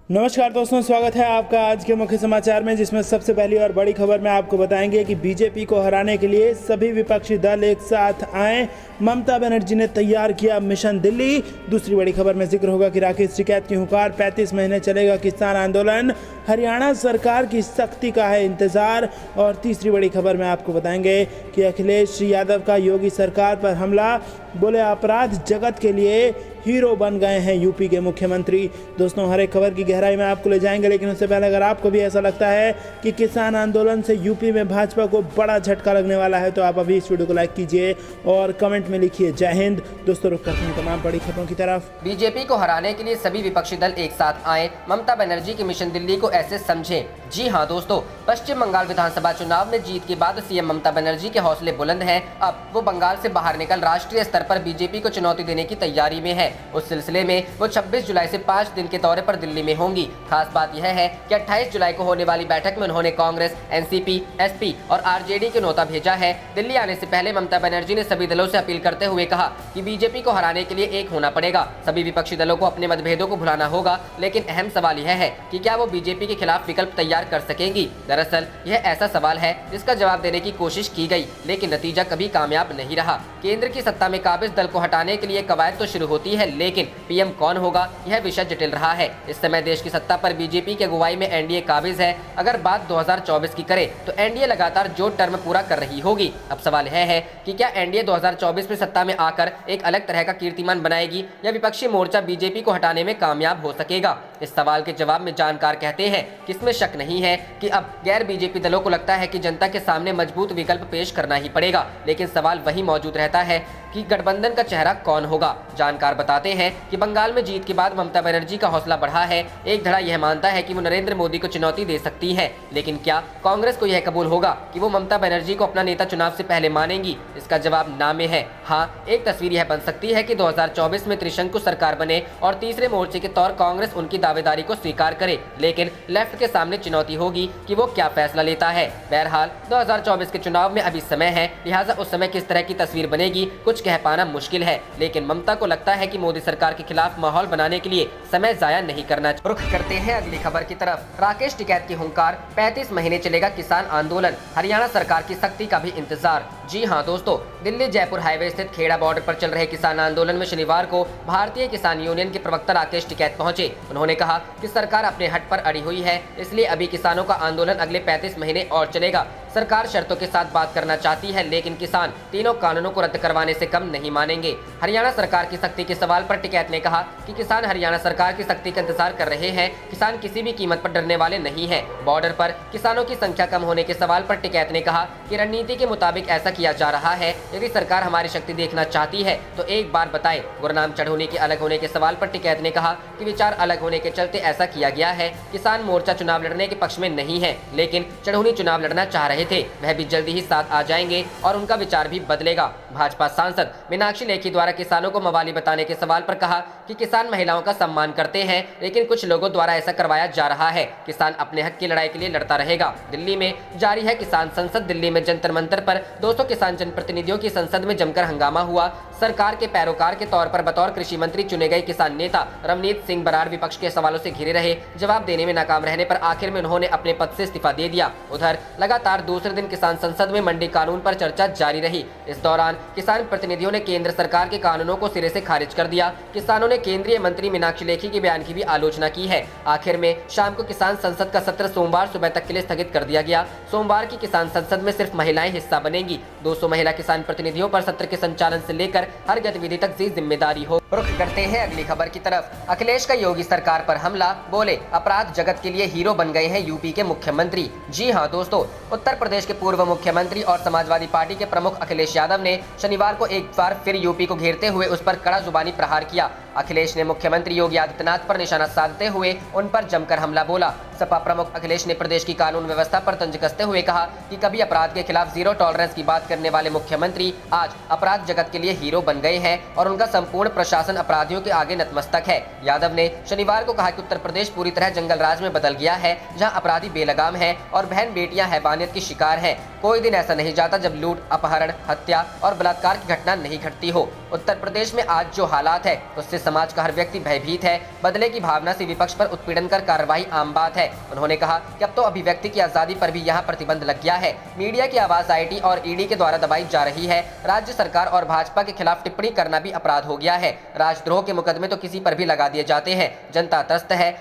नमस्कार दोस्तों, स्वागत है आपका आज के मुख्य समाचार में, जिसमें सबसे पहली और बड़ी खबर में आपको बताएंगे कि बीजेपी को हराने के लिए सभी विपक्षी दल एक साथ आए। ममता बनर्जी ने तैयार किया मिशन दिल्ली। दूसरी बड़ी खबर में जिक्र होगा कि राकेश टिकैत की हुंकार, 35 महीने चलेगा किसान आंदोलन, हरियाणा सरकार की सख्ती का है इंतजार। और तीसरी बड़ी खबर में आपको बताएंगे कि अखिलेश यादव का योगी सरकार पर हमला, बोले अपराध जगत के लिए हीरो बन गए हैं यूपी के मुख्यमंत्री। दोस्तों, हर एक खबर की गहराई में आपको ले जाएंगे, लेकिन उससे पहले अगर आपको भी ऐसा लगता है कि किसान आंदोलन से यूपी में भाजपा को बड़ा झटका लगने वाला है, तो आप अभी इस वीडियो को लाइक कीजिए और कमेंट में लिखिए जय हिंद। दोस्तों, रुक करते हैं तमाम बड़ी खबरों की तरफ। बीजेपी को हराने के लिए सभी विपक्षी दल एक साथ आए, ममता बनर्जी की मिशन दिल्ली को ऐसे समझे। जी हां दोस्तों, पश्चिम बंगाल विधानसभा चुनाव में जीत के बाद सीएम ममता बनर्जी के हौसले बुलंद हैं। अब वो बंगाल से बाहर निकल राष्ट्रीय स्तर पर बीजेपी को चुनौती देने की तैयारी में है। उस सिलसिले में वो 26 जुलाई से 5 दिन के दौरे पर दिल्ली में होंगी। खास बात यह है कि 28 जुलाई को होने वाली बैठक में उन्होंने कांग्रेस, एनसीपी, एसपी और आरजेडी के न्योता भेजा है। दिल्ली आने से पहले ममता बनर्जी ने सभी दलों से अपील करते हुए कहा कि बीजेपी को हराने के लिए एक होना पड़ेगा। सभी विपक्षी दलों को अपने मतभेदों को भुलाना होगा, लेकिन अहम सवाल यह है कि क्या वो बीजेपी के खिलाफ विकल्प तैयार कर सकेंगी। दरअसल यह ऐसा सवाल है जिसका जवाब देने की कोशिश की गई, लेकिन नतीजा कभी कामयाब नहीं रहा। केंद्र की सत्ता में काबिज दल को हटाने के लिए कवायद तो शुरू होती है, लेकिन पीएम कौन होगा यह विषय जटिल रहा है। इस समय देश की सत्ता पर बीजेपी की अगुवाई में एनडीए काबिज है। अगर बात 2024 की करें तो एनडीए लगातार जो टर्म पूरा कर रही होगी। अब सवाल यह है कि क्या एनडीए 2024 में सत्ता में आकर एक अलग तरह का कीर्तिमान बनाएगी या विपक्षी मोर्चा बीजेपी को हटाने में कामयाब हो सकेगा। इस सवाल के जवाब में जानकार कहते हैं कि इसमें शक नहीं है कि अब गैर बीजेपी दलों को लगता है कि जनता के सामने मजबूत विकल्प पेश करना ही पड़ेगा, लेकिन सवाल वही मौजूद रहता है कि गठबंधन का चेहरा कौन होगा। जानकार बताते हैं कि बंगाल में जीत के बाद ममता बनर्जी का हौसला बढ़ा है। एक धड़ा यह मानता है कि वो नरेंद्र मोदी को चुनौती दे सकती है, लेकिन क्या कांग्रेस को यह कबूल होगा कि वो ममता बनर्जी को अपना नेता चुनाव से पहले मानेंगी। इसका जवाब ना में है। हाँ, एक तस्वीर यह बन सकती है कि 2024 में त्रिशंकु सरकार बने और तीसरे मोर्चे के तौर कांग्रेस उनकी दावेदारी को स्वीकार करे, लेकिन लेफ्ट के सामने चुनौती होगी कि वो क्या फैसला लेता है। बहरहाल 2024 के चुनाव में अभी समय है, लिहाजा उस समय किस तरह की तस्वीर बनेगी कुछ कह पाना मुश्किल है, लेकिन ममता को लगता है कि मोदी सरकार के खिलाफ माहौल बनाने के लिए समय जाया नहीं करना। रुख करते हैं अगली खबर की तरफ। राकेश टिकैत की हुंकार, 35 महीने चलेगा किसान आंदोलन, हरियाणा सरकार की सख्ती का भी इंतजार। जी हां दोस्तों, दिल्ली जयपुर हाईवे स्थित खेड़ा बॉर्डर पर चल रहे किसान आंदोलन में शनिवार को भारतीय किसान यूनियन के प्रवक्ता राकेश टिकैत पहुंचे। उन्होंने कहा कि सरकार अपने हट पर अड़ी हुई है, इसलिए अभी किसानों का आंदोलन अगले 35 महीने और चलेगा। सरकार शर्तों के साथ बात करना चाहती है, लेकिन किसान तीनों कानूनों को रद्द करवाने से कम नहीं मानेंगे। हरियाणा सरकार की सख्ती के सवाल पर टिकैत ने कहा कि किसान हरियाणा सरकार की सख्ती का इंतजार कर रहे हैं। किसान किसी भी कीमत पर डरने वाले नहीं हैं। बॉर्डर पर किसानों की संख्या कम होने के सवाल पर टिकैत ने कहा कि रणनीति के मुताबिक ऐसा किया जा रहा है। यदि सरकार हमारी शक्ति देखना चाहती है तो एक बार बताए। गुरनाम चढ़ौनी के अलग होने के सवाल पर टिकैत ने कहा कि विचार अलग होने के चलते ऐसा किया गया है। किसान मोर्चा चुनाव लड़ने के पक्ष में नहीं है, लेकिन चढ़ौनी चुनाव लड़ना चाह रहे थे। वह भी जल्दी ही साथ आ जाएंगे और उनका विचार भी बदलेगा। भाजपा सांसद मीनाक्षी लेखी द्वारा किसानों को मवाली बताने के सवाल पर कहा कि किसान महिलाओं का सम्मान करते हैं, लेकिन कुछ लोगों द्वारा ऐसा करवाया जा रहा है। किसान अपने हक की लड़ाई के लिए लड़ता रहेगा। दिल्ली में जारी है किसान संसद। दिल्ली में जंतर मंतर पर 200 किसान जनप्रतिनिधियों की संसद में जमकर हंगामा हुआ। सरकार के पैरोकार के तौर पर बतौर कृषि मंत्री चुने गए किसान नेता रवनीत सिंह बराड़ विपक्ष के सवालों से घिरे रहे। जवाब देने में नाकाम रहने पर आखिर में उन्होंने अपने पद से इस्तीफा दे दिया। उधर लगातार दूसरे दिन किसान संसद में मंडी कानून पर चर्चा जारी रही। इस दौरान किसान प्रतिनिधियों ने केंद्र सरकार के कानूनों को सिरे से खारिज कर दिया। किसानों ने केंद्रीय मंत्री मीनाक्षी लेखी के बयान की भी आलोचना की है। आखिर में शाम को किसान संसद का सत्र सोमवार सुबह तक के लिए स्थगित कर दिया गया। सोमवार की किसान संसद में सिर्फ महिलाएं हिस्सा बनेंगी। 200 महिला किसान प्रतिनिधियों पर सत्र के संचालन से लेकर हर गतिविधि तक जिम्मेदारी हो। रुख करते हैं अगली खबर की तरफ। अखिलेश का योगी सरकार पर हमला, बोले अपराध जगत के लिए हीरो बन गए हैं यूपी के मुख्यमंत्री। जी हां दोस्तों, उत्तर प्रदेश के पूर्व मुख्यमंत्री और समाजवादी पार्टी के प्रमुख अखिलेश यादव ने शनिवार को एक बार फिर यूपी को घेरते हुए उस पर कड़ा जुबानी प्रहार किया। अखिलेश ने मुख्यमंत्री योगी आदित्यनाथ पर निशाना साधते हुए उन पर जमकर हमला बोला। सपा प्रमुख अखिलेश ने प्रदेश की कानून व्यवस्था पर तंज कसते हुए कहा कि कभी अपराध के खिलाफ जीरो टॉलरेंस की बात करने वाले मुख्यमंत्री आज अपराध जगत के लिए हीरो बन गए हैं और उनका संपूर्ण प्रशासन प्रशासन अपराधियों के आगे नतमस्तक है। यादव ने शनिवार को कहा कि उत्तर प्रदेश पूरी तरह जंगल राज में बदल गया है, जहां अपराधी बेलगाम हैं और बहन बेटियां हैवानियत की शिकार हैं। कोई दिन ऐसा नहीं जाता जब लूट, अपहरण, हत्या और बलात्कार की घटना नहीं घटती हो। उत्तर प्रदेश में आज जो हालात है उससे समाज का हर व्यक्ति भयभीत है। बदले की भावना से विपक्ष पर उत्पीड़न कर कार्रवाई आम बात है। उन्होंने कहा कि अब तो अभिव्यक्ति की आजादी पर भी यहाँ प्रतिबंध लग गया है। मीडिया की आवाज आईटी और ईडी के द्वारा दबाई जा रही है। राज्य सरकार और भाजपा के खिलाफ टिप्पणी करना भी अपराध हो गया है। राजद्रोह के मुकदमे तो किसी पर भी लगा दिए जाते हैं। जनता त्रस्त है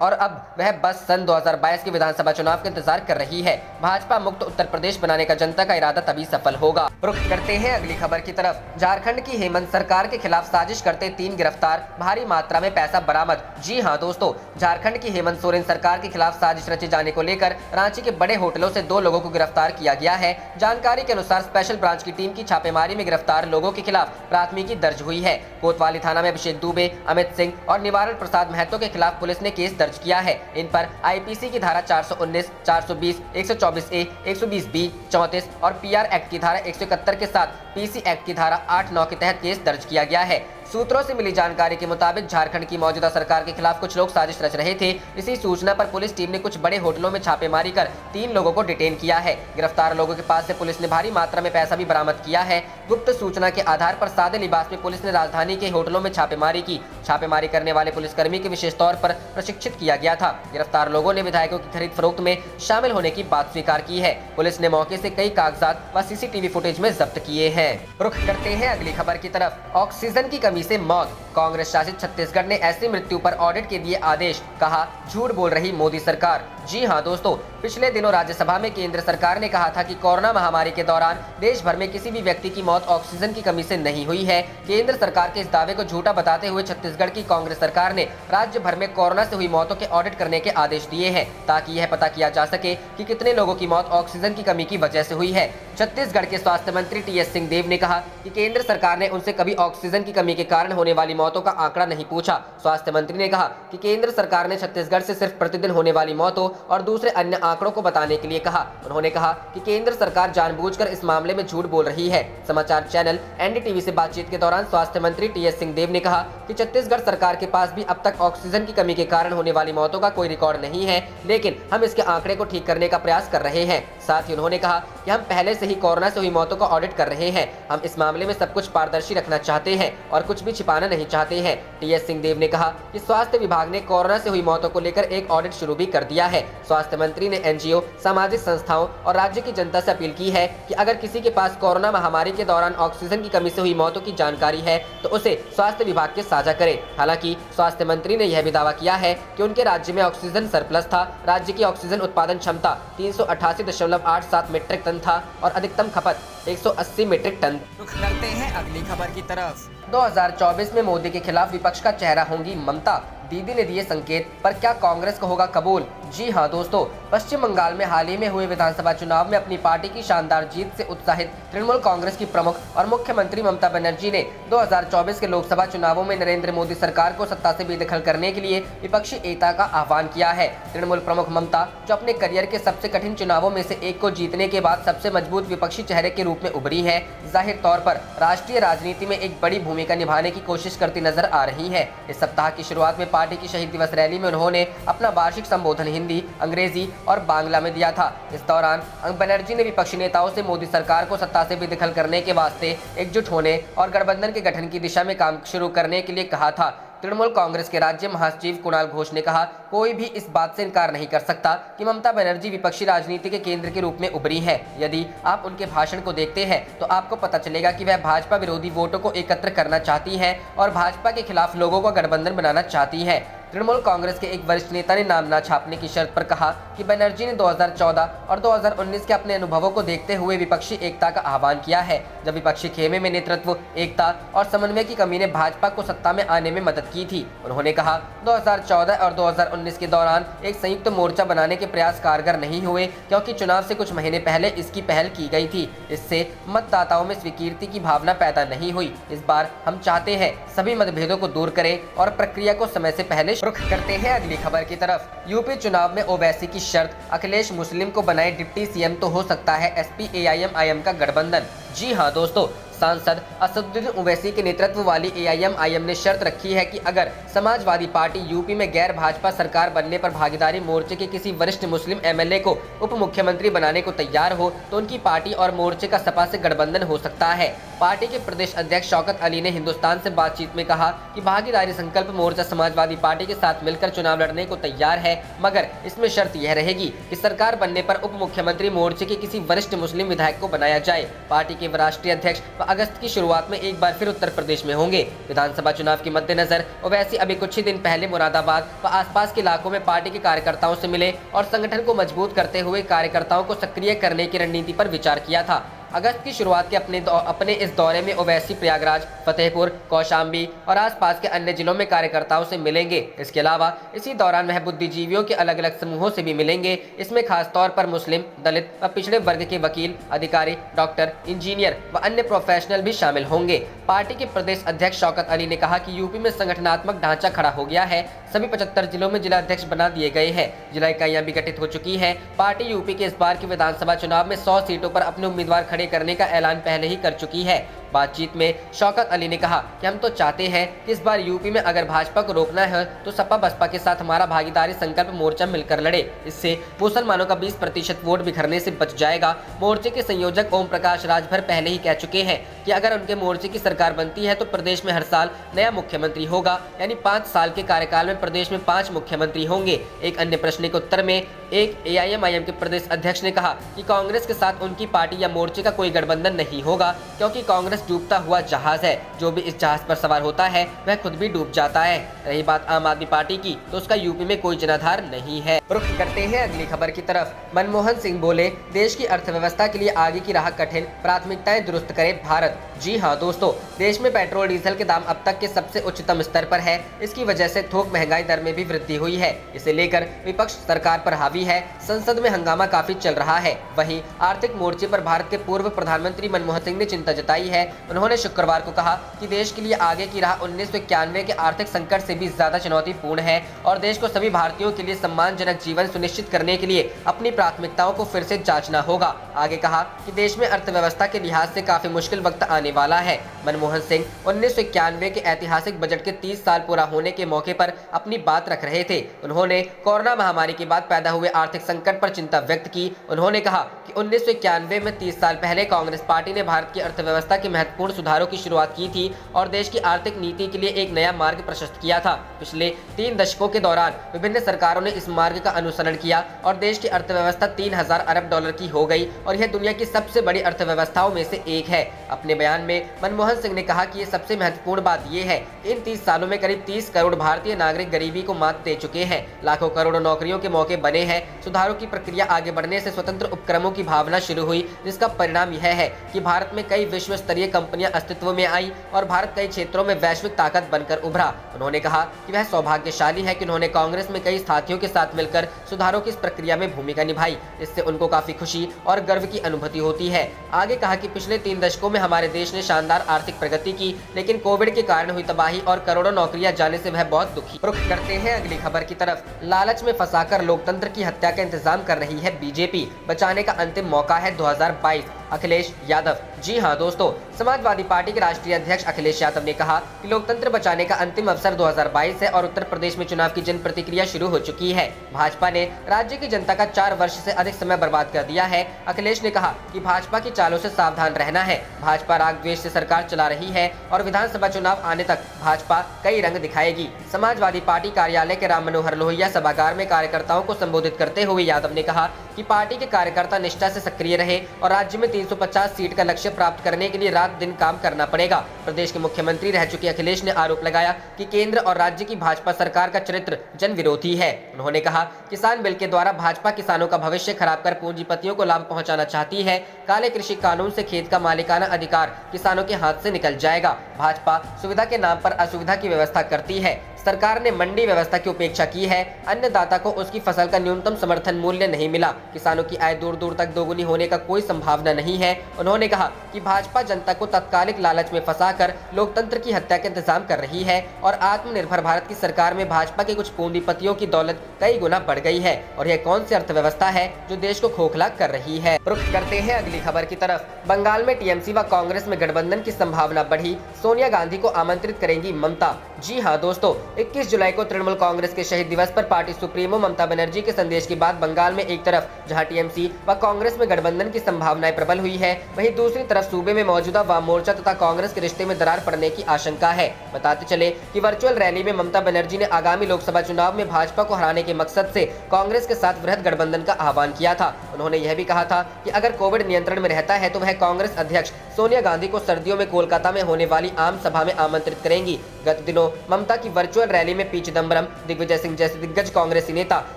और अब वह बस सन 2022 के विधानसभा चुनाव का इंतजार कर रही है। भाजपा मुक्त उत्तर प्रदेश बनाने का जनता का इरादा तभी सफल होगा। रुख करते हैं अगली खबर की तरफ। झारखंड की हेमंत सरकार के खिलाफ साजिश करते 3 गिरफ्तार, भारी मात्रा में पैसा बरामद। जी हां दोस्तों, झारखंड की हेमंत सोरेन सरकार के खिलाफ साजिश रचे जाने को लेकर रांची के बड़े होटलों से 2 लोगों को गिरफ्तार किया गया है। जानकारी के अनुसार स्पेशल ब्रांच की टीम की छापेमारी में गिरफ्तार लोगों के खिलाफ प्राथमिकी दर्ज हुई है। कोतवाली थाना में अभिषेक दुबे, अमित सिंह और निवारण प्रसाद महतो के खिलाफ पुलिस ने केस दर्ज किया है। इन पर आईपीसी की धारा 419, 420, 124A, 120B, 34 और पीआर एक्ट की धारा 171 के साथ पीसी एक्ट की धारा 8-9 के तहत केस दर्ज किया गया है। सूत्रों से मिली जानकारी के मुताबिक झारखंड की मौजूदा सरकार के खिलाफ कुछ लोग साजिश रच रहे थे। इसी सूचना पर पुलिस टीम ने कुछ बड़े होटलों में छापेमारी कर 3 लोगों को डिटेन किया है। गिरफ्तार लोगों के पास से पुलिस ने भारी मात्रा में पैसा भी बरामद किया है। गुप्त सूचना के आधार पर सादे लिबास में पुलिस ने राजधानी के होटलों में छापेमारी की। छापेमारी करने वाले पुलिसकर्मी के विशेष तौर पर प्रशिक्षित किया गया था। गिरफ्तार लोगों ने विधायकों की खरीद फरोख्त में शामिल होने की बात स्वीकार की है। पुलिस ने मौके से कई कागजात व सीसीटीवी फुटेज में जब्त किए हैं। रुख करते हैं अगली खबर की तरफ। ऑक्सीजन की कमी से मौत, कांग्रेस शासित छत्तीसगढ़ ने ऐसी मृत्यु पर ऑडिट के दिए आदेश, कहा झूठ बोल रही मोदी सरकार। जी हां दोस्तों, पिछले दिनों राज्यसभा में केंद्र सरकार ने कहा था कि कोरोना महामारी के दौरान देश भर में किसी भी व्यक्ति की मौत ऑक्सीजन की कमी से नहीं हुई है। केंद्र सरकार के इस दावे को झूठा बताते हुए छत्तीसगढ़ की कांग्रेस सरकार ने राज्य भर में कोरोना से हुई मौतों के ऑडिट करने के आदेश दिए हैं, ताकि यह पता किया जा सके कि कितने लोगों की मौत ऑक्सीजन की कमी की वजह से हुई है। छत्तीसगढ़ के स्वास्थ्य मंत्री टीएस सिंहदेव ने कहा कि केंद्र सरकार ने उनसे कभी ऑक्सीजन की कमी के कारण होने वाली मौतों का आंकड़ा नहीं पूछा। स्वास्थ्य मंत्री ने कहा कि केंद्र सरकार ने छत्तीसगढ़ से सिर्फ प्रतिदिन होने वाली मौतों और दूसरे अन्य आंकड़ों को बताने के लिए कहा। उन्होंने कहा कि केंद्र सरकार जानबूझकर इस मामले में झूठ बोल रही है। समाचार चैनल एनडीटीवी से बातचीत के दौरान स्वास्थ्य मंत्री टीएस सिंहदेव ने कहा कि छत्तीसगढ़ सरकार के पास भी अब तक ऑक्सीजन की कमी के कारण होने वाली मौतों का कोई रिकॉर्ड नहीं है, लेकिन हम इसके आंकड़े को ठीक करने का प्रयास कर रहे हैं। साथ ही उन्होंने कहा कि हम पहले से ही कोरोना से हुई मौतों का ऑडिट कर रहे हैं। हम इस मामले में सब कुछ पारदर्शी रखना चाहते हैं और कुछ भी छिपाना नहीं चाहते हैं। टीएस सिंहदेव ने कहा कि स्वास्थ्य विभाग ने कोरोना से हुई मौतों को लेकर एक ऑडिट शुरू भी कर दिया है। स्वास्थ्य मंत्री ने एनजीओ, सामाजिक संस्थाओं और राज्य की जनता से अपील की है कि अगर किसी के पास कोरोना महामारी के दौरान ऑक्सीजन की कमी से हुई मौतों की जानकारी है तो उसे स्वास्थ्य विभाग के साझा करे। हालांकि स्वास्थ्य मंत्री ने यह भी दावा किया है कि उनके राज्य में ऑक्सीजन सरप्लस था। राज्य की ऑक्सीजन उत्पादन क्षमता 388.87 मीट्रिक टन था और अधिकतम खपत 180 मीट्रिक टन। रुख करते हैं अगली खबर की तरफ। 2024 में मोदी के खिलाफ विपक्ष का चेहरा होंगी ममता, दीदी ने दिए संकेत, पर क्या कांग्रेस को होगा कबूल? जी हां दोस्तों, पश्चिम बंगाल में हाल ही में हुए विधानसभा चुनाव में अपनी पार्टी की शानदार जीत से उत्साहित तृणमूल कांग्रेस की प्रमुख और मुख्यमंत्री ममता बनर्जी ने 2024 के लोकसभा चुनावों में नरेंद्र मोदी सरकार को सत्ता से बेदखल करने के लिए विपक्षी एकता का आह्वान किया है। तृणमूल प्रमुख ममता, जो अपने करियर के सबसे कठिन चुनावों में से एक को जीतने के बाद सबसे मजबूत विपक्षी चेहरे के रूप में उभरी है, जाहिर तौर पर राष्ट्रीय राजनीति में एक बड़ी भूमिका निभाने की कोशिश करती नजर आ रही है। इस सप्ताह की शुरुआत में पार्टी की शहीद दिवस रैली में उन्होंने अपना वार्षिक संबोधन हिंदी, अंग्रेजी और बांग्ला में दिया था। इस दौरान बनर्जी ने विपक्षी नेताओं से मोदी सरकार को सत्ता से बेदखल करने के वास्ते एकजुट होने और गठबंधन के गठन की दिशा में काम शुरू करने के लिए कहा था। तृणमूल कांग्रेस के राज्य महासचिव कुणाल घोष ने कहा, कोई भी इस बात से इनकार नहीं कर सकता कि ममता बनर्जी विपक्षी राजनीति के केंद्र के रूप में उभरी है। यदि आप उनके भाषण को देखते हैं तो आपको पता चलेगा कि वह भाजपा विरोधी वोटों को एकत्र करना चाहती है और भाजपा के खिलाफ लोगों का गठबंधन बनाना चाहती है। तृणमूल कांग्रेस के एक वरिष्ठ नेता ने नाम न छापने की शर्त पर कहा कि बनर्जी ने 2014 और 2019 के अपने अनुभवों को देखते हुए विपक्षी एकता का आह्वान किया है, जब विपक्षी खेमे में नेतृत्व, एकता और समन्वय की कमी ने भाजपा को सत्ता में आने में मदद की थी। उन्होंने कहा, 2014 और 2019 के दौरान एक संयुक्त मोर्चा बनाने के प्रयास कारगर नहीं हुए, क्योंकि चुनाव से कुछ महीने पहले इसकी पहल की गई थी। इससे मतदाताओं में स्वीकृति की भावना पैदा नहीं हुई। इस बार हम चाहते हैं सभी मतभेदों को दूर करें और प्रक्रिया को समय से पहले रुख करते हैं अगली खबर की तरफ। यूपी चुनाव में ओवैसी की शर्त, अखिलेश मुस्लिम को बनाए डिप्टी सीएम तो हो सकता है एसपी एआईएम-आईएम का गठबंधन। जी हां दोस्तों, सांसद असदुद्दीन ओवैसी के नेतृत्व वाली AIM-IM ने शर्त रखी है कि अगर समाजवादी पार्टी यूपी में गैर भाजपा सरकार बनने पर भागीदारी मोर्चे के किसी वरिष्ठ मुस्लिम MLA को उप मुख्यमंत्री बनाने को तैयार हो तो उनकी पार्टी और मोर्चे का सपा से गठबंधन हो सकता है। पार्टी के प्रदेश अध्यक्ष शौकत अली ने हिंदुस्तान से बातचीत में कहा कि भागीदारी संकल्प मोर्चा समाजवादी पार्टी के साथ मिलकर चुनाव लड़ने को तैयार है, मगर इसमें शर्त यह रहेगी कि सरकार बनने पर उप मुख्यमंत्री मोर्चे के किसी वरिष्ठ मुस्लिम विधायक को बनाया जाए। पार्टी के राष्ट्रीय अध्यक्ष अगस्त की शुरुआत में एक बार फिर उत्तर प्रदेश में होंगे। विधानसभा चुनाव के मद्देनजर ओवैसी अभी कुछ ही दिन पहले मुरादाबाद व आसपास के इलाकों में पार्टी के कार्यकर्ताओं से मिले और संगठन को मजबूत करते हुए कार्यकर्ताओं को सक्रिय करने की रणनीति पर विचार किया था। अगस्त की शुरुआत के अपने इस दौरे में ओवैसी प्रयागराज, फतेहपुर, कौशाम्बी और आसपास के अन्य जिलों में कार्यकर्ताओं से मिलेंगे। इसके अलावा इसी दौरान वह बुद्धिजीवियों के अलग अलग समूहों से भी मिलेंगे। इसमें खास तौर पर मुस्लिम, दलित व पिछड़े वर्ग के वकील, अधिकारी, डॉक्टर, इंजीनियर व अन्य प्रोफेशनल भी शामिल होंगे। पार्टी के प्रदेश अध्यक्ष शौकत अली ने कहा कि यूपी में संगठनात्मक ढांचा खड़ा हो गया है। सभी 75 जिलों में जिला अध्यक्ष बना दिए गए हैं। जिला इकाइयां भी गठित हो चुकी है। पार्टी यूपी के इस बार की विधानसभा चुनाव में 100 सीटों पर अपने उम्मीदवार खड़े करने का ऐलान पहले ही कर चुकी है। बातचीत में शौकत अली ने कहा कि हम तो चाहते हैं कि इस बार यूपी में अगर भाजपा को रोकना है तो सपा बसपा के साथ हमारा भागीदारी संकल्प मोर्चा मिलकर लड़े। इससे मुसलमानों का 20% वोट बिखरने से बच जाएगा। मोर्चे के संयोजक ओम प्रकाश राजभर पहले ही कह चुके हैं कि अगर उनके मोर्चे की सरकार बनती है तो प्रदेश में हर साल नया मुख्यमंत्री होगा, यानी 5 साल के कार्यकाल में प्रदेश में 5 मुख्यमंत्री होंगे। एक अन्य प्रश्न के उत्तर में एक AIM-IM के प्रदेश अध्यक्ष ने कहा कि कांग्रेस के साथ उनकी पार्टी या मोर्चे का कोई गठबंधन नहीं होगा, क्योंकि कांग्रेस डूबता हुआ जहाज है। जो भी इस जहाज पर सवार होता है वह खुद भी डूब जाता है। रही बात आम आदमी पार्टी की, तो उसका यूपी में कोई जनाधार नहीं है। रुख करते हैं अगली खबर की तरफ। मनमोहन सिंह बोले, देश की अर्थव्यवस्था के लिए आगे की राह कठिन, प्राथमिकताएं दुरुस्त करे भारत। जी हाँ दोस्तों, देश में पेट्रोल डीजल के दाम अब तक के सबसे उच्चतम स्तर पर है। इसकी वजह से थोक महंगाई दर में भी वृद्धि हुई है। इसे लेकर विपक्ष सरकार पर हावी है। संसद में हंगामा काफी चल रहा है। वहीं आर्थिक मोर्चे पर भारत के पूर्व प्रधानमंत्री मनमोहन सिंह ने चिंता जताई है। उन्होंने शुक्रवार को कहा कि देश के लिए आगे की राह 1991 के आर्थिक संकट से भी ज्यादा चुनौतीपूर्ण है और देश को सभी भारतीयों के लिए सम्मानजनक जीवन सुनिश्चित करने के लिए अपनी प्राथमिकताओं को फिर से जांचना होगा। आगे कहा कि देश में अर्थव्यवस्था के लिहाज से काफी मुश्किल वक्त आने वाला है। मनमोहन सिंह 1991 के ऐतिहासिक बजट के 30 साल पूरा होने के मौके पर अपनी बात रख रहे थे। उन्होंने कोरोना महामारी के बाद पैदा हुए आर्थिक संकट पर चिंता व्यक्त की। उन्होंने कहा कि 1991 में 30 साल पहले कांग्रेस पार्टी ने भारत की अर्थव्यवस्था के महत्वपूर्ण सुधारों की शुरुआत की थी और देश की आर्थिक नीति के लिए एक नया मार्ग प्रशस्त किया था। पिछले 3 दशकों के दौरान विभिन्न सरकारों ने इस मार्ग का अनुसरण किया और देश की अर्थव्यवस्था 3000 अरब डॉलर की हो गई और यह दुनिया की सबसे बड़ी अर्थव्यवस्थाओं में से एक है। अपने बयान में मनमोहन सिंह ने कहा कि ये सबसे महत्वपूर्ण बात यह है, इन 30 सालों में करीब 30 करोड़ भारतीय नागरिक गरीबी को मात दे चुके हैं। लाखों करोड़ों नौकरियों के मौके बने हैं। सुधारों की प्रक्रिया आगे बढ़ने से स्वतंत्र उपक्रमों की भावना शुरू हुई, जिसका परिणाम यह है कि भारत में कई विश्व स्तरीय कंपनियां अस्तित्व में आई और भारत कई क्षेत्रों में वैश्विक ताकत बनकर उभरा। उन्होंने कहा कि वह सौभाग्यशाली है कि उन्होंने कांग्रेस में कई साथियों के साथ मिलकर सुधारों की इस प्रक्रिया में भूमिका निभाई। इससे उनको काफी खुशी और गर्व की अनुभूति होती है। आगे कहा कि पिछले 3 दशकों में हमारे देश ने शानदार आर्थिक प्रगति की, लेकिन कोविड के कारण हुई तबाही और करोड़ों नौकरियां जाने से वह बहुत दुखी। रुख करते हैं अगली खबर की तरफ। लालच में फंसाकर लोकतंत्र की हत्या का इंतजाम कर रही है बीजेपी, बचाने का अंतिम मौका है 2022। अखिलेश यादव। जी हां दोस्तों, समाजवादी पार्टी के राष्ट्रीय अध्यक्ष अखिलेश यादव ने कहा कि लोकतंत्र बचाने का अंतिम अवसर 2022 है और उत्तर प्रदेश में चुनाव की जन प्रतिक्रिया शुरू हो चुकी है। भाजपा ने राज्य की जनता का 4 वर्ष से अधिक समय बर्बाद कर दिया है। अखिलेश ने कहा कि भाजपा की चालों से सावधान रहना है। भाजपा राग द्वेष से सरकार चला रही है और विधानसभा चुनाव आने तक भाजपा कई रंग दिखाएगी। समाजवादी पार्टी कार्यालय के राम मनोहर लोहिया सभागार में कार्यकर्ताओं को संबोधित करते हुए यादव ने कहा कि पार्टी के कार्यकर्ता निष्ठा से सक्रिय रहे और राज्य में 350 सीट का लक्ष्य प्राप्त करने के लिए रात दिन काम करना पड़ेगा। प्रदेश के मुख्यमंत्री रह चुके अखिलेश ने आरोप लगाया कि केंद्र और राज्य की भाजपा सरकार का चरित्र जन विरोधी है। उन्होंने कहा, किसान बिल के द्वारा भाजपा किसानों का भविष्य खराब कर पूंजीपतियों को लाभ पहुंचाना चाहती है। काले कृषि कानून से खेत का मालिकाना अधिकार किसानों के हाथ से निकल जाएगा। भाजपा सुविधा के नाम पर असुविधा की व्यवस्था करती है। सरकार ने मंडी व्यवस्था की उपेक्षा की है। अन्नदाता को उसकी फसल का न्यूनतम समर्थन मूल्य नहीं मिला। किसानों की आय दूर दूर तक दोगुनी होने का कोई संभावना नहीं है। उन्होंने कहा कि भाजपा जनता को तात्कालिक लालच में फंसाकर लोकतंत्र की हत्या का इंतजाम कर रही है और आत्मनिर्भर भारत की सरकार में भाजपा के कुछ पूंजीपतियों की दौलत कई गुना बढ़ गई है और यह कौन सी अर्थव्यवस्था है जो देश को खोखला कर रही है। रुख करते हैं अगली खबर की तरफ। बंगाल में टीएमसी व कांग्रेस में गठबंधन की संभावना बढ़ी। सोनिया गांधी को आमंत्रित करेंगी ममता। जी हां दोस्तों, 21 जुलाई को तृणमूल कांग्रेस के शहीद दिवस पर पार्टी सुप्रीमो ममता बनर्जी के संदेश के बाद बंगाल में एक तरफ जहां टीएमसी व कांग्रेस में गठबंधन की संभावनाएं प्रबल हुई है, वहीं दूसरी तरफ सूबे में मौजूदा वाम मोर्चा तथा कांग्रेस के रिश्ते में दरार पड़ने की आशंका है। बताते चले कि वर्चुअल रैली में ममता बनर्जी ने आगामी लोकसभा चुनाव में भाजपा को हराने के मकसद से कांग्रेस के साथ वृहद गठबंधन का आह्वान किया था। उन्होंने यह भी कहा था कि अगर कोविड नियंत्रण में रहता है तो वह कांग्रेस अध्यक्ष सोनिया गांधी को सर्दियों में कोलकाता में होने वाली आम सभा में आमंत्रित करेंगी। गत दिनों ममता की वर्चुअल रैली में पी चिदम्बरम, दिग्विजय सिंह जैसे दिग्गज कांग्रेसी नेता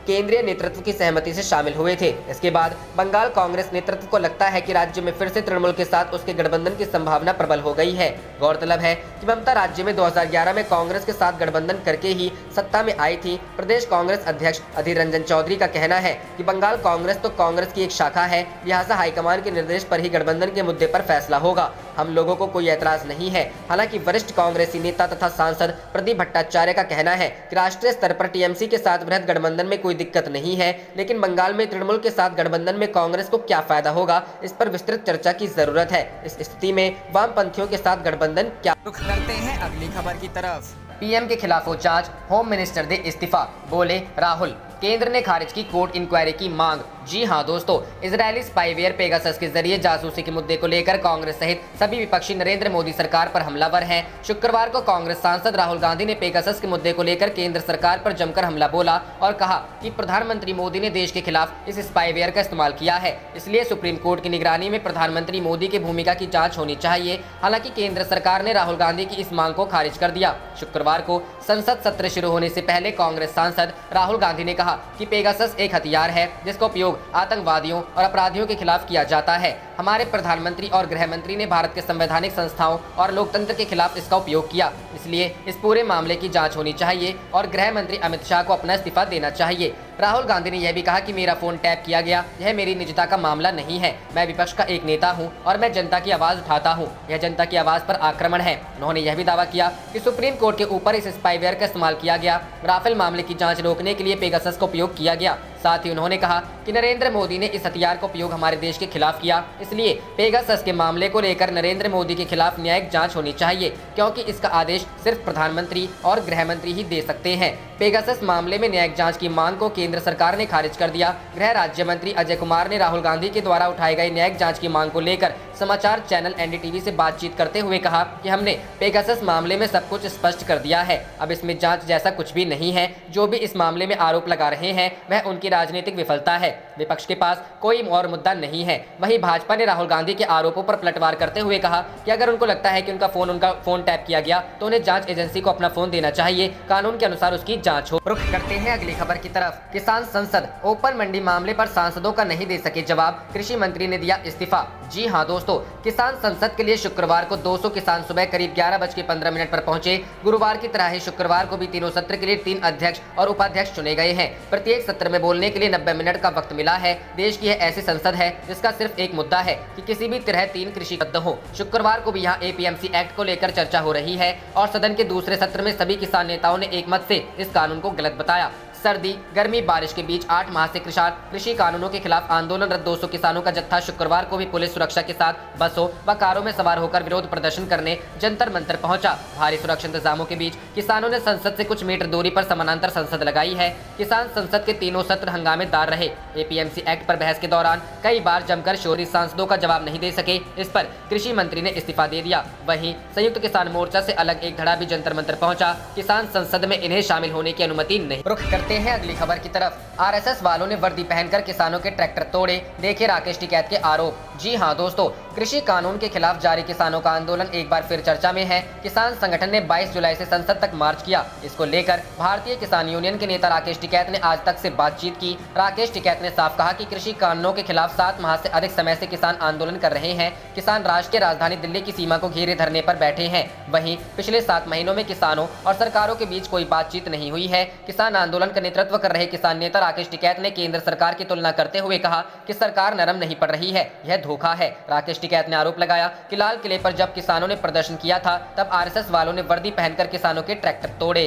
केंद्रीय नेतृत्व की सहमति से शामिल हुए थे। इसके बाद बंगाल कांग्रेस नेतृत्व को लगता है कि राज्य में फिर से तृणमूल के साथ उसके गठबंधन की संभावना प्रबल हो गई है। गौरतलब है कि ममता राज्य में 2011 में कांग्रेस के साथ गठबंधन करके ही सत्ता में आई थी। प्रदेश कांग्रेस अध्यक्ष अधीर रंजन चौधरी का कहना है कि बंगाल कांग्रेस तो कांग्रेस की एक शाखा है, लिहाजा हाईकमान के निर्देश पर ही गठबंधन के मुद्दे पर फैसला होगा। हम लोगों को कोई ऐतराज नहीं है। हालांकि वरिष्ठ कांग्रेसी नेता तथा सांसद प्रदीप भट्टाचार्य का कहना है कि राष्ट्रीय स्तर पर टीएमसी के साथ वृहद गठबंधन में कोई दिक्कत नहीं है, लेकिन बंगाल में तृणमूल के साथ गठबंधन में कांग्रेस को क्या फायदा होगा, इस पर विस्तृत चर्चा की जरूरत है। इस स्थिति में वामपंथियों के साथ गठबंधन क्या। रुख करते हैं अगली खबर की तरफ। पीएम के खिलाफ हो जांच, होम मिनिस्टर दे इस्तीफा, बोले राहुल। केंद्र ने खारिज की कोर्ट इंक्वायरी की मांग। जी हां दोस्तों, इजरायली स्पाईवेयर पेगासस के जरिए जासूसी के मुद्दे को लेकर कांग्रेस सहित सभी विपक्षी नरेंद्र मोदी सरकार पर हमलावर हैं। शुक्रवार को कांग्रेस सांसद राहुल गांधी ने पेगासस के मुद्दे को लेकर केंद्र सरकार पर जमकर हमला बोला और कहा कि प्रधानमंत्री मोदी ने देश के खिलाफ इस स्पाईवेयर का इस्तेमाल किया है, इसलिए सुप्रीम कोर्ट की निगरानी में प्रधानमंत्री मोदी की भूमिका की जाँच होनी चाहिए। हालांकि केंद्र सरकार ने राहुल गांधी की इस मांग को खारिज कर दिया। शुक्रवार को संसद सत्र शुरू होने से पहले कांग्रेस सांसद राहुल गांधी ने कहा कि पेगासस एक हथियार है जिसका उपयोग आतंकवादियों और अपराधियों के खिलाफ किया जाता है। हमारे प्रधानमंत्री और गृह मंत्री ने भारत के संवैधानिक संस्थाओं और लोकतंत्र के खिलाफ इसका उपयोग किया, इसलिए इस पूरे मामले की जांच होनी चाहिए और गृह मंत्री अमित शाह को अपना इस्तीफा देना चाहिए। राहुल गांधी ने यह भी कहा कि मेरा फोन टैप किया गया, यह मेरी निजता का मामला नहीं है। मैं विपक्ष का एक नेता हूं और मैं जनता की आवाज उठाता हूं। यह जनता की आवाज पर आक्रमण है। उन्होंने यह भी दावा किया कि सुप्रीम कोर्ट के ऊपर इस स्पाईवेयर का इस्तेमाल किया गया। राफेल मामले की जांच रोकने के लिए पेगासस का उपयोग किया गया। साथ ही उन्होंने कहा कि नरेंद्र मोदी ने इस हथियार का उपयोग हमारे देश के खिलाफ किया, इसलिए पेगासस के मामले को लेकर नरेंद्र मोदी के खिलाफ न्यायिक जांच होनी चाहिए, क्योंकि इसका आदेश सिर्फ प्रधानमंत्री और गृह मंत्री ही दे सकते हैं। पेगासस मामले में न्यायिक जांच की मांग को केंद्र सरकार ने खारिज कर दिया। गृह राज्य मंत्री अजय कुमार ने राहुल गांधी के द्वारा उठाए गए न्यायिक जांच की मांग को लेकर समाचार चैनल एनडीटीवी से बातचीत करते हुए कहा कि हमने पेगासस मामले में सब कुछ स्पष्ट कर दिया है। अब इसमें जांच जैसा कुछ भी नहीं है। जो भी इस मामले में आरोप लगा रहे हैं वह उनकी राजनीतिक विफलता है। विपक्ष के पास कोई और मुद्दा नहीं है। वहीं भाजपा ने राहुल गांधी के आरोपों पर पलटवार करते हुए कहा कि अगर उनको लगता है कि उनका फोन टैप किया गया तो उन्हें जांच एजेंसी को अपना फोन देना चाहिए, कानून के अनुसार उसकी जांच हो। रुख करते हैं अगली खबर की तरफ। किसान संसद ओपन मंडी मामले पर सांसदों का नहीं दे सके जवाब, कृषि मंत्री ने दिया इस्तीफा। जी हां दोस्तों, किसान संसद के लिए शुक्रवार को 200 किसान सुबह करीब 11:15 पर पहुंचे। गुरुवार की तरह ही शुक्रवार को भी तीनों सत्र के लिए 3 अध्यक्ष और उपाध्यक्ष चुने गए हैं। प्रत्येक सत्र में बोलने के लिए 90 मिनट का वक्त मिला है। देश की यह ऐसी संसद है जिसका सिर्फ एक मुद्दा है कि किसी भी तरह 3 कृषि रद्द हो। शुक्रवार को भी यहाँ एपीएमसी एक्ट को लेकर चर्चा हो रही है और सदन के दूसरे सत्र में सभी किसान नेताओं ने एक मत से इस कानून को गलत बताया। सर्दी, गर्मी, बारिश के बीच 8 माह से कृषि कानूनों के खिलाफ आंदोलनरत 200 किसानों का जत्था शुक्रवार को भी पुलिस सुरक्षा के साथ बसों व कारों में सवार होकर विरोध प्रदर्शन करने जंतर मंतर पहुंचा। भारी सुरक्षा इंतजामों के बीच किसानों ने संसद से कुछ मीटर दूरी पर समानांतर संसद लगाई है। किसान संसद के तीनों सत्र हंगामेदार रहे। एपीएमसी एक्ट पर बहस के दौरान कई बार जमकर शोरी सांसदों का जवाब नहीं दे सके। इस पर कृषि मंत्री ने इस्तीफा दे दिया। वहीं संयुक्त किसान मोर्चा से अलग एक धड़ा भी जंतर मंतर पहुंचा। किसान संसद में इन्हें शामिल होने की अनुमति नहीं। रुख करते हैं अगली खबर की तरफ। आरएसएस वालों ने वर्दी पहनकर किसानों के ट्रैक्टर तोड़े, देखे राकेश टिकैत के आरोप। जी हां दोस्तों, कृषि कानून के खिलाफ जारी किसानों का आंदोलन एक बार फिर चर्चा में है। किसान संगठन ने 22 जुलाई से संसद तक मार्च किया। इसको लेकर भारतीय किसान यूनियन के नेता राकेश टिकैत ने आज तक से बातचीत की। राकेश टिकैत ने साफ कहा कि कृषि कानूनों के खिलाफ 7 माह से अधिक समय से किसान आंदोलन कर रहे हैं। किसान राष्ट्र की राजधानी दिल्ली की सीमा को घेरे धरने पर बैठे हैं। वहीं पिछले 7 महीनों में किसानों और सरकारों के बीच कोई बातचीत नहीं हुई है। किसान आंदोलन का नेतृत्व कर रहे किसान नेता राकेश टिकैत ने केंद्र सरकार की तुलना करते हुए कहा कि सरकार नरम नहीं पड़ रही है, यह धोखा है। राकेश टिकैत ने आरोप लगाया कि लाल किले पर जब किसानों ने प्रदर्शन किया था तब आरएसएस वालों ने वर्दी पहनकर किसानों के ट्रैक्टर तोड़े।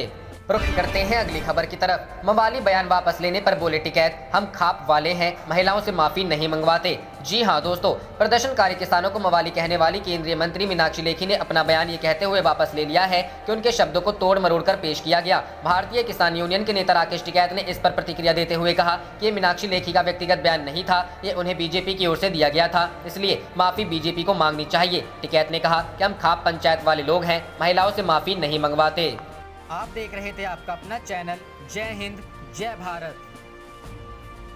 रुख करते हैं अगली खबर की तरफ। मवाली बयान वापस लेने पर बोले टिकैत, हम खाप वाले हैं, महिलाओं से माफी नहीं मंगवाते। जी हां दोस्तों, प्रदर्शनकारी किसानों को मवाली कहने वाली केंद्रीय मंत्री मीनाक्षी लेखी ने अपना बयान ये कहते हुए वापस ले लिया है कि उनके शब्दों को तोड़ मरोड़ कर पेश किया गया। भारतीय किसान यूनियन के नेता राकेश टिकैत ने इस पर प्रतिक्रिया देते हुए कहा कि ये मीनाक्षी लेखी का व्यक्तिगत बयान नहीं था, ये उन्हें बीजेपी की ओर से दिया गया था, इसलिए माफी बीजेपी को मांगनी चाहिए। टिकैत ने कहा कि हम खाप पंचायत वाले लोग हैं, महिलाओं से माफी नहीं मंगवाते। आप देख रहे थे आपका अपना चैनल जय हिंद जय भारत।